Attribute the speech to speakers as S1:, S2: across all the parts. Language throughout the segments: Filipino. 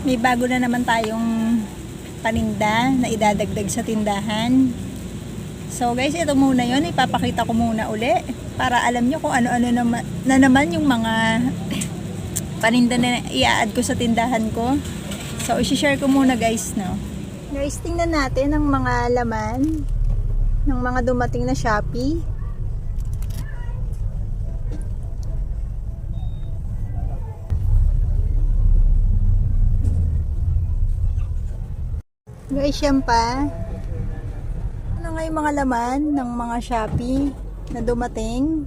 S1: May bago na naman tayong paninda na idadagdag sa tindahan. So guys, ito muna yon, ipapakita ko muna uli para alam nyo kung ano-ano naman yung mga paninda na i-add ko sa tindahan ko. So isi-share ko muna guys, no. Guys, tingnan natin ang mga laman ng mga dumating na Shopee. Guys, yan pa. Ano nga yung mga laman ng mga Shopee na dumating?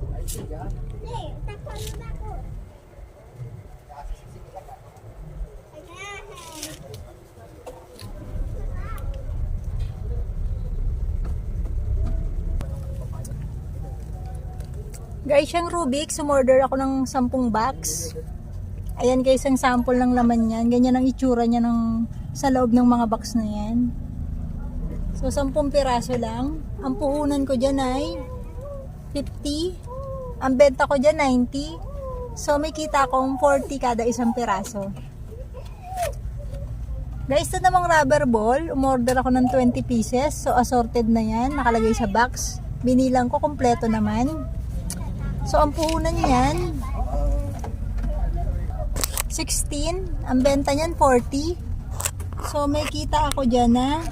S1: Guys, yung Rubik, sumorder ako ng 10 box. Ayan guys, ang sample ng laman yan. Ganyan ang itsura niya sa loob ng mga box na yan. So, 10 piraso lang. Ang puhunan ko dyan ay 50. Ang benta ko dyan 90. So, may kita akong 40 kada isang piraso. Guys, ito namang rubber ball. Umorder ako ng 20 pieces. So, assorted na yan. Nakalagay sa box. Binilang ko, kompleto naman. So, ang puhunan niyan 16. Ang benta niyan 40. So, may kita ako dyan na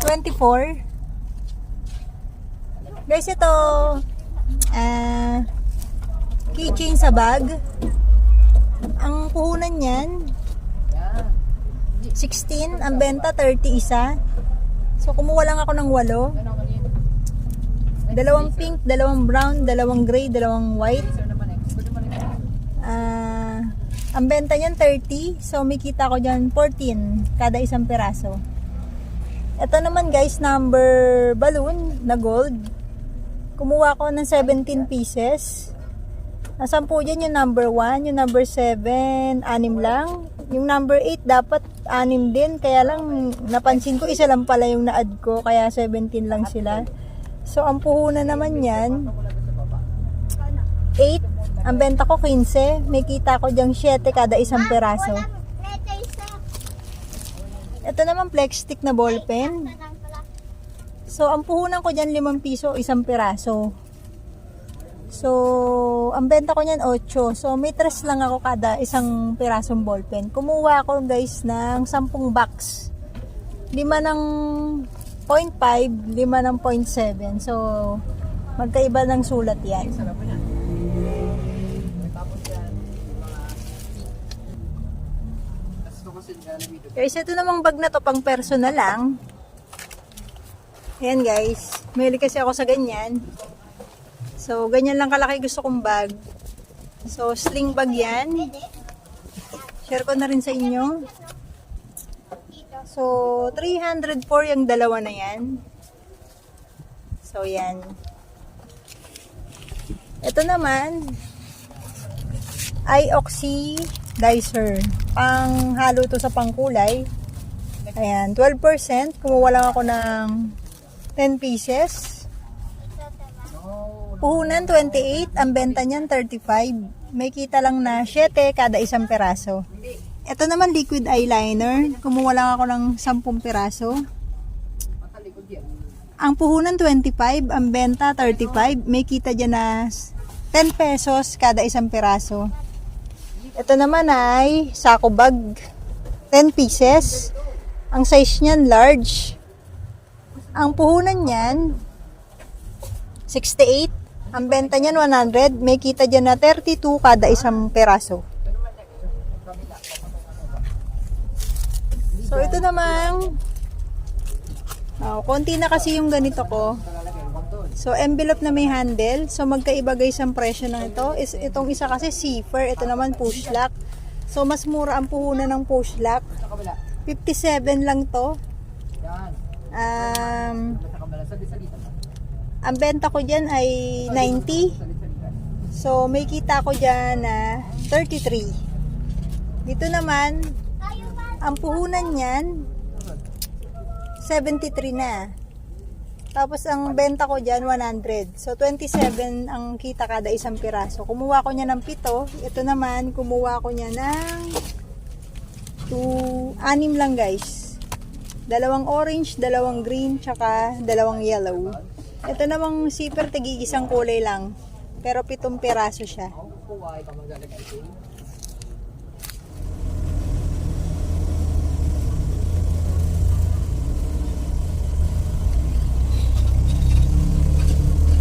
S1: 24. Guys, ito keychain sa bag. Ang puhunan niyan 16. Ang benta 30 isa. So, kumuha lang ako ng 8. Dalawang pink, dalawang brown, dalawang gray, dalawang white. Ang benta niyan 30. So, may kita ko dyan 14 kada isang piraso. Ito naman guys, number balloon na gold. Kumuha ko ng 17 pieces. Nasan po dyan yung number 1, yung number 7, 6 lang. Yung number 8 dapat 6 din. Kaya lang napansin ko isa lang pala yung na-add ko. Kaya 17 lang sila. So, ang puhunan naman yan 8. Ang benta ko 15. May kita ko dyang 7 kada isang peraso. Ito naman flex stick na ball pen. So, ang puhunan ko dyan 5 piso isang peraso. So, ang benta ko niyan 8. So, may 3 lang ako kada isang pirasong ball pen. Kumuha ako guys ng 10 box. 5 ng 0.5, 5 ng 0.7. So, magkaiba ng sulat yan. Guys, ito namang bag na to pang personal lang. Ayan guys, mahilig kasi ako sa ganyan. So, ganyan lang kalaki gusto kong bag. So, sling bag yan. Share ko na rin sa inyo. So, 304 yung dalawa na yan. So, yan. Ito naman ay oxidizer. Pang halo to sa pangkulay. Ayan, 12%. Kumuha lang ako ng 10 pieces. Puhunan 28. Ang benta niyan 35. May kita lang na 7 kada isang peraso. Ito naman liquid eyeliner. Kumuha lang ako ng 10 piraso. Ang puhunan 25, ang benta 35. May kita dyan na 10 pesos kada isang piraso. Ito naman ay sako bag. 10 pieces. Ang size niyan large. Ang puhunan niyan 68. Ang benta niyan 100. May kita dyan na 32 kada isang piraso. So, ito namang konti na kasi yung ganito ko. So, envelope na may handle. So, magkaiba guys ang presyo ng ito. Itong isa kasi zipper. Ito naman push lock. So, mas mura ang puhunan ng push lock. 57 lang to. Ang benta ko dyan ay 90. So, may kita ko dyan na 33. Dito naman, ang puhunan niyan 73 na. Tapos ang benta ko diyan 100. So 27 ang kita kada isang piraso. Kumuha ko niya ng 7. Ito naman kumuha ko niya ng Anim lang guys. Dalawang orange, dalawang green, tsaka dalawang yellow. Ito namang zipper, tigi-isang kulay lang. Pero 7 piraso siya.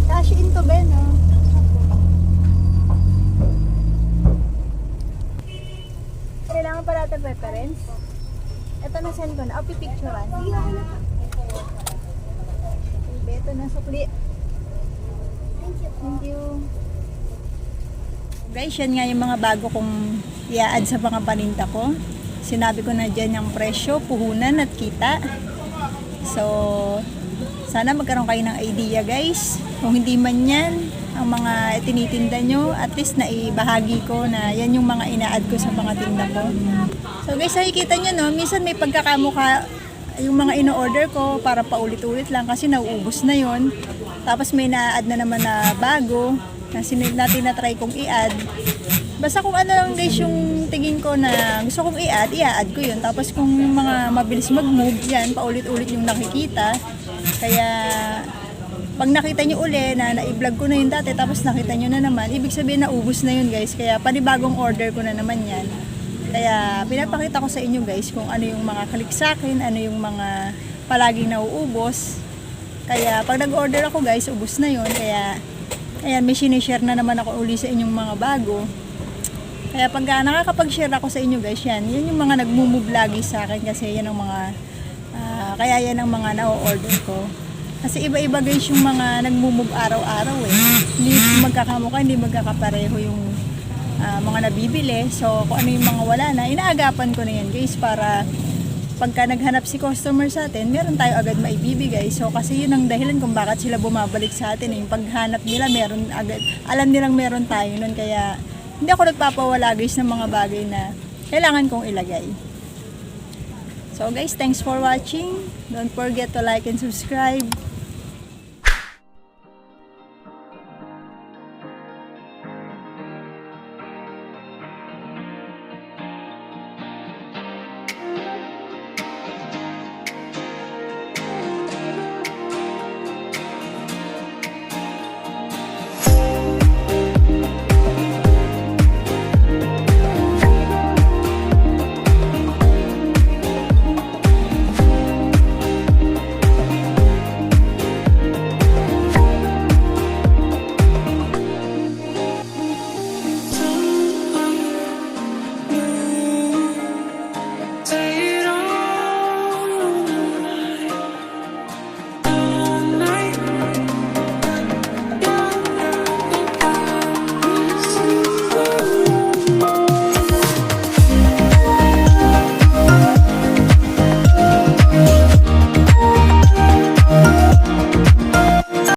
S1: Cash in to Ben, oh. Kailangan pala ito reference. Ito na send ko na. O, pipicturean. Ito na sukli. Thank you. Guys, yan nga yung mga bago kong i-add sa mga paninda ko. Sinabi ko na dyan yung presyo, puhunan at kita. So, sana magkaroon kayo ng idea guys. Kung hindi man yan, ang mga tinitinda nyo, at least naibahagi ko na yan yung mga ina-add ko sa mga tinda ko. So guys, nakikita nyo no, minsan may pagkakamukha yung mga ino-order ko para paulit-ulit lang kasi nauubos na yon. Tapos may na-add na naman na bago na tinatry kong i-add. Basta kung ano lang guys yung tingin ko na gusto kong i-add, i-add ko yun. Tapos kung yung mga mabilis mag-move, yan, paulit-ulit yung nakikita. Kaya pag nakita nyo uli na na-vlog ko na yun dati tapos nakita nyo na naman, ibig sabihin naubos na yun guys. Kaya panibagong order ko na naman yan. Kaya pinapakita ko sa inyo guys kung ano yung mga click sa akin, ano yung mga palaging nauubos. Kaya pag nag-order ako guys, ubos na yun. Kaya ayan, may sinishare na naman ako uli sa inyong mga bago. Kaya pag nakakapag-share ako sa inyo guys, yan yung mga nag-move lagi sa akin kasi yan ang mga kaya yan ang mga na-order ko. Kasi iba-iba guys yung mga nag-move araw-araw eh. Hindi magkakamukha, hindi magkakapareho yung mga nabibili. So kung ano yung mga wala na, inaagapan ko na yan guys para pagka naghanap si customer sa atin, meron tayo agad maibibigay. So kasi yun ang dahilan kung bakit sila bumabalik sa atin. Yung paghanap nila, meron agad, alam nilang meron tayo nun. Kaya hindi ako nagpapawala guys ng mga bagay na kailangan kong ilagay. So guys, thanks for watching. Don't forget to like and subscribe.